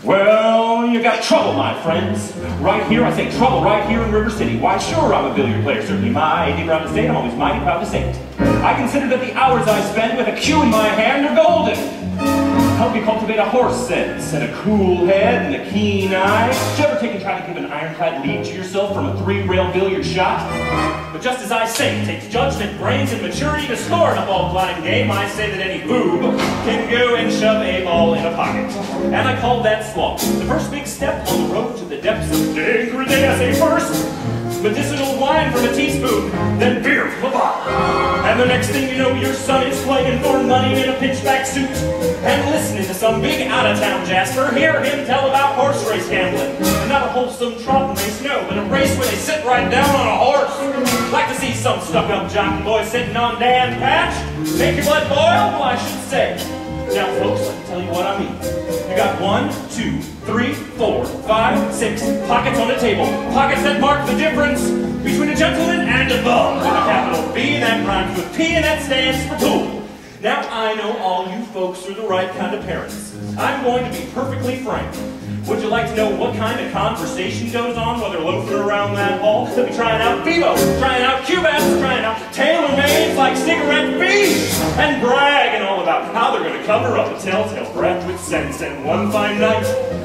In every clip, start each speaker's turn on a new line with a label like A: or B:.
A: Well, you got trouble, my friends. Right here, I say trouble right here in River City. Why, sure, I'm a billiard player, certainly mighty proud to say it. I'm always mighty proud to say it. I consider that the hours I spend with a cue in my hand are golden. Help me cultivate a horse sense and a cool head and a keen eye. Did you ever take and try to give an ironclad lead to yourself from a 3-rail billiard shot? But just as I say, it takes judgment, brains, and maturity to score in a ball-blind game. I say that any boob can go and shove a ball in a pocket. And I call that slog. The first big step on the road to the depths of Dangry Day. I say first, medicinal wine from a teaspoon, then beer from a bottle. And the next thing you know, your son is playing for money in a pinchback suit and listening to some big out-of-town Jasper. Hear him tell about horse race gambling. And not a wholesome trot race, no, but a race where they sit right down on a horse. Like to see some stuck-up jockey boy sitting on Dan Patch. Make your blood boil? Well, I should say. Now, folks, let me tell you what I mean. You got 1, 2, 3, 4, 5, 6 pockets on the table. Pockets that mark the difference between a gentleman and a bum. With a capital B that rhymes with P and that stands for pool. Now, I know all you folks are the right kind of parents. I'm going to be perfectly frank. Would you like to know what kind of conversation goes on while they're loafing around that hall? They'll be trying out Vivo, trying out Cubats, trying out tailor-mades like cigarette beads, and bragging all about how they're going to cover up a telltale brat with sense. And one fine night,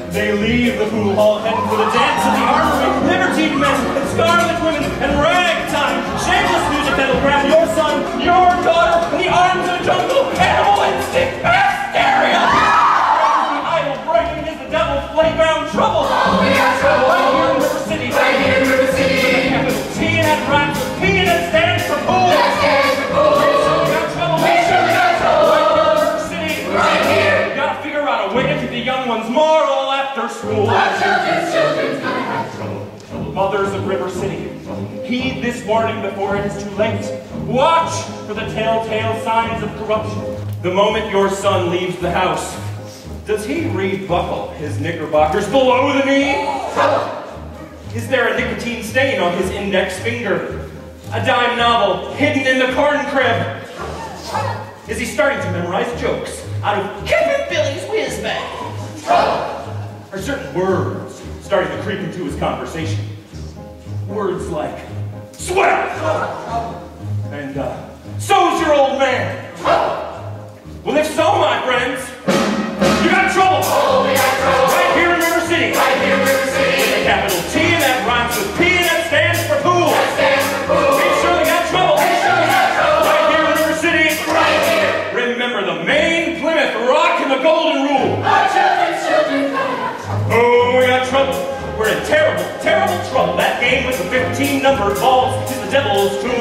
A: they leave the pool hall heading for the dance of the armory, libertine men, and scarlet women, and ragtime, shameless music that'll grab your son, your daughter, in the arms of the jungle, animal instinct, hysteria! Playground trouble!
B: Oh, we got trouble!
A: Right here in River City!
B: Right here in River City!
A: With a capital T and that rhymes with P and that stands for pool!
B: That stands for pool!
A: We surely got trouble!
B: We surely got trouble!
A: Right here in River City!
B: Right here!
A: We gotta figure out a way to keep the young ones moral after school!
B: Our children's gonna have trouble!
A: Mothers of River City, heed this warning before it is too late. Watch for the telltale signs of corruption. The moment your son leaves the house, does he rebuckle his knickerbockers below the knee? Is there a nicotine stain on his index finger? A dime novel hidden in the corn crib? Is he starting to memorize jokes out of Captain Billy's whiz bag? Are certain words starting to creep into his conversation? Words like, swell! And, so's your old man! Well, if so, my friends, you got trouble!
B: Oh, we got trouble!
A: Right here in River City!
B: Right here in River City!
A: With a capital T and that rhymes with P and that stands for pool!
B: That stands for pool!
A: We surely got trouble!
B: We surely got trouble!
A: Right here in River City!
B: Right here!
A: Remember the Maine, Plymouth, Rock, and the Golden Rule!
B: Our children's gonna have trouble!
A: Oh, we got trouble! We're in terrible, terrible trouble! That game with the 15 numbered balls is the devil's tool!